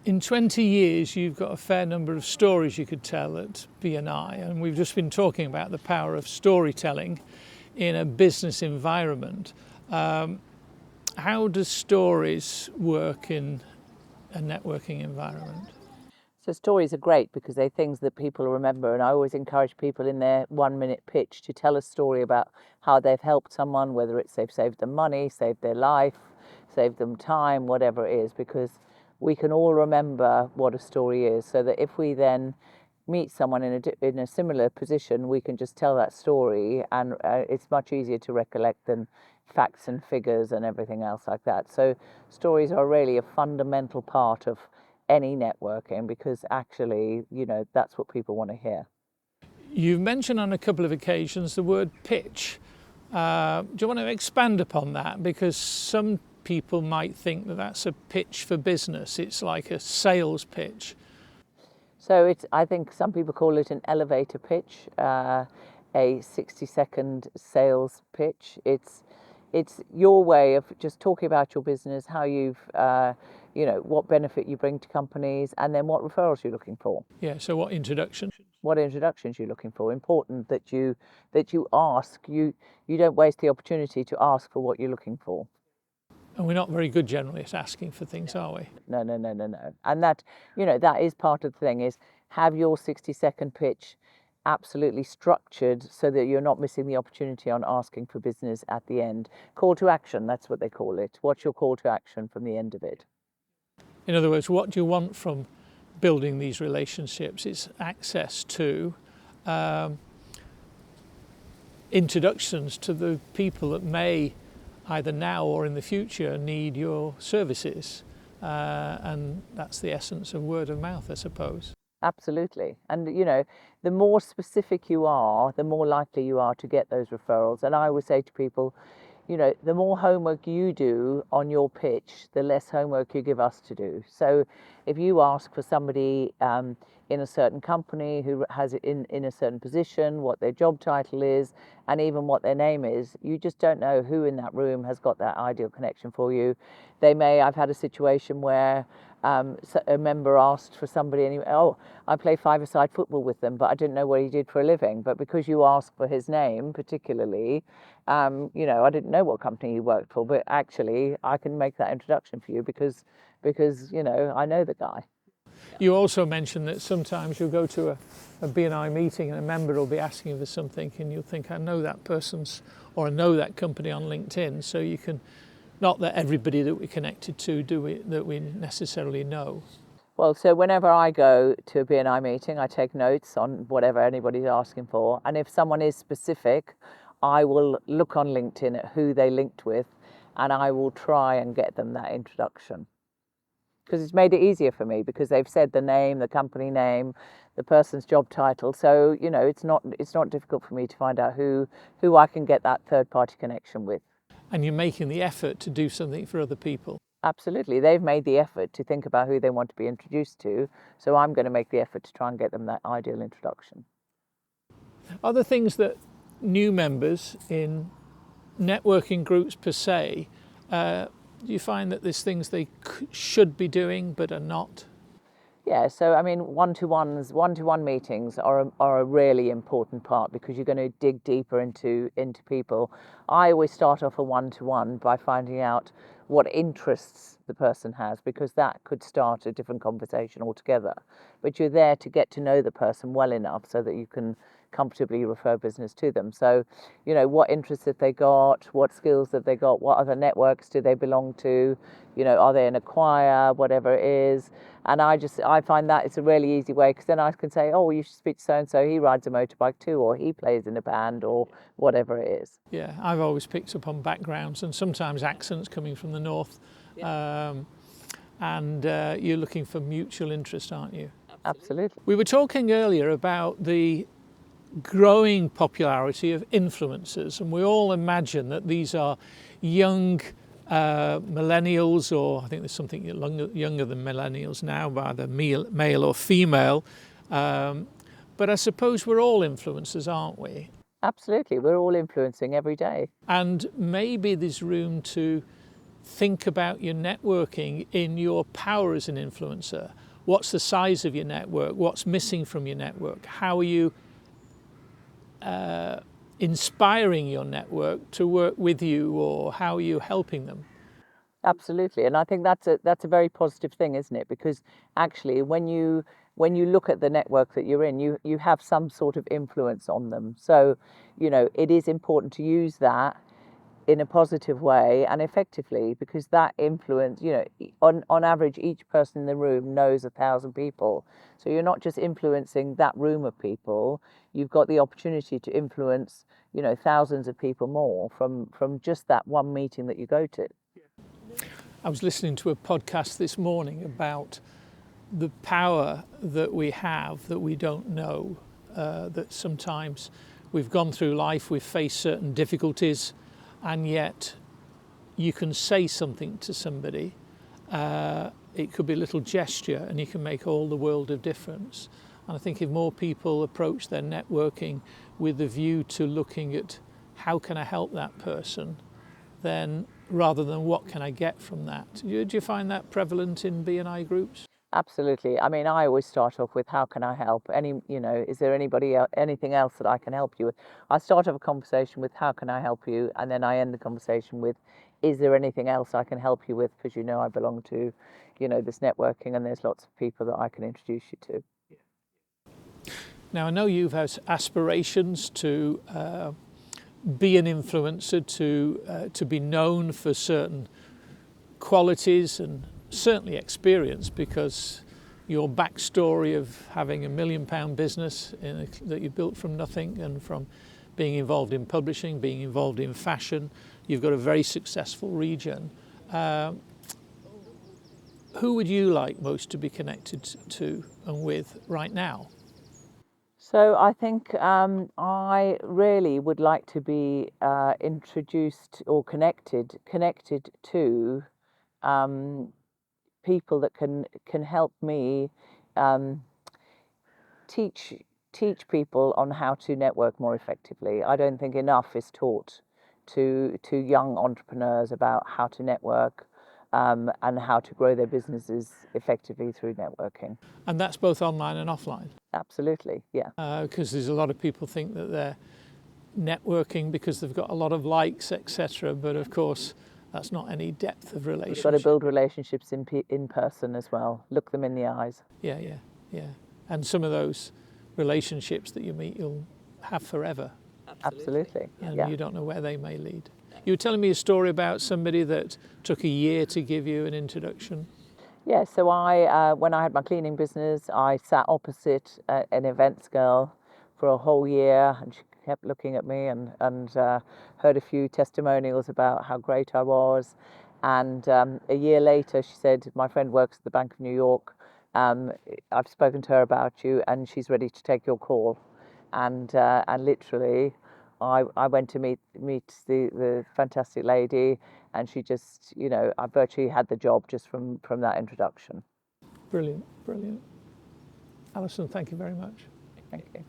In 20 years, you've got a fair number of stories you could tell at BNI, and we've just been talking about the power of storytelling in a business environment. How does stories work in a networking environment? So stories are great because they're things that people remember, and I always encourage people in their 1 minute pitch to tell a story about how they've helped someone, whether it's they've saved them money, saved their life, saved them time, whatever it is, because we can all remember what a story is, so that if we then meet someone in a similar position, we can just tell that story, and it's much easier to recollect than facts and figures and everything else like that. So stories are really a fundamental part of any networking, because actually, that's what people want to hear. You've mentioned on a couple of occasions the word pitch. Do you want to expand upon that? Because some people might think that that's a pitch for business. It's like a sales pitch. So I think some people call it an elevator pitch, a 60-second sales pitch. It's your way of just talking about your business, how you've, what benefit you bring to companies, and then what referrals you're looking for. Yeah, so what introductions? What introductions you're looking for. Important that you ask. You don't waste the opportunity to ask for what you're looking for. And we're not very good generally at asking for things, are we? No. And that, that is part of the thing, is have your 60-second pitch absolutely structured so that you're not missing the opportunity on asking for business at the end. Call to action, that's what they call it. What's your call to action from the end of it? In other words, what do you want from building these relationships? It's access to introductions to the people that may either now or in the future need your services, and that's the essence of word of mouth, I suppose. Absolutely. And the more specific you are, the more likely you are to get those referrals. And I always say to people, the more homework you do on your pitch, the less homework you give us to do. So if you ask for somebody in a certain company who has it in a certain position, what their job title is, and even what their name is, you just don't know who in that room has got that ideal connection for you. I've had a situation where a member asked for somebody, and he went, "Oh, I play five-a-side football with them, but I didn't know what he did for a living." But because you asked for his name particularly, I didn't know what company he worked for, but actually I can make that introduction for you because I know the guy. You also mentioned that sometimes you'll go to a BNI meeting and a member will be asking you for something, and you'll think, I know that person's, or I know that company on LinkedIn, so you can, not that everybody that we're connected to that we necessarily know. Well, so whenever I go to a BNI meeting, I take notes on whatever anybody's asking for, and if someone is specific, I will look on LinkedIn at who they linked with, and I will try and get them that introduction. Because it's made it easier for me, because they've said the name, the company name, the person's job title. So, it's not difficult for me to find out who I can get that third-party connection with. And you're making the effort to do something for other people. Absolutely. They've made the effort to think about who they want to be introduced to. So I'm going to make the effort to try and get them that ideal introduction. Are there things that new members in networking groups per se, do you find that there's things they should be doing but are not? Yeah, so I mean, one-to-one meetings are a really important part, because you're going to dig deeper into people. I always start off a one-to-one by finding out what interests the person has, because that could start a different conversation altogether. But you're there to get to know the person well enough so that you can comfortably refer business to them. So, what interests have they got? What skills have they got? What other networks do they belong to? Are they in a choir? Whatever it is. And I find that it's a really easy way, because then I can say, oh, well, you should speak to so-and-so, he rides a motorbike too, or he plays in a band, or whatever it is. Yeah, I've always picked up on backgrounds and sometimes accents coming from the north. Yeah. And you're looking for mutual interest, aren't you? Absolutely. We were talking earlier about the growing popularity of influencers, and we all imagine that these are young millennials, or I think there's something younger than millennials now, either male or female. But I suppose we're all influencers, aren't we? Absolutely, we're all influencing every day. And maybe there's room to think about your networking in your power as an influencer. What's the size of your network? What's missing from your network? How are you inspiring your network to work with you, or how are you helping them? Absolutely, and I think that's a very positive thing, isn't it? Because actually, when you look at the network that you're in, you have some sort of influence on them. So, it is important to use that in a positive way and effectively, because that influence, on average, each person in the room knows 1,000 people. So you're not just influencing that room of people; you've got the opportunity to influence, thousands of people more from just that one meeting that you go to. I was listening to a podcast this morning about the power that we have that we don't know, that sometimes we've gone through life, we've faced certain difficulties, and yet you can say something to somebody. It could be a little gesture and you can make all the world of difference. And I think if more people approach their networking with a view to looking at how can I help that person, then rather than what can I get from that. Do you find that prevalent in B&I groups? Absolutely. I mean, I always start off with how can I help? Is there anything else that I can help you with? I start off a conversation with how can I help you, and then I end the conversation with, is there anything else I can help you with? Because I belong to, this networking, and there's lots of people that I can introduce you to. Now I know you've had aspirations to be an influencer, to be known for certain qualities and certainly experience, because your backstory of having £1 million business that you built from nothing, and from being involved in publishing, being involved in fashion, you've got a very successful region. Who would you like most to be connected to and with right now? So I think I really would like to be introduced or connected to people that can help me um, teach people on how to network more effectively. I don't think enough is taught to young entrepreneurs about how to network and how to grow their businesses effectively through networking. And that's both online and offline. Absolutely, yeah. Because there's a lot of people think that they're networking because they've got a lot of likes, etc. But of course, that's not any depth of relationship. You've got to build relationships in person as well. Look them in the eyes. Yeah. And some of those relationships that you meet, you'll have forever. Absolutely. And yeah. you don't know where they may lead. You were telling me a story about somebody that took a year to give you an introduction. Yeah, so when I had my cleaning business, I sat opposite an events girl for a whole year, and she kept looking at me and heard a few testimonials about how great I was. And a year later, she said, my friend works at the Bank of New York. I've spoken to her about you, and she's ready to take your call. And literally, I went to meet the fantastic lady, and she just, I virtually had the job just from that introduction. Brilliant. Alyson, thank you very much. Thank you.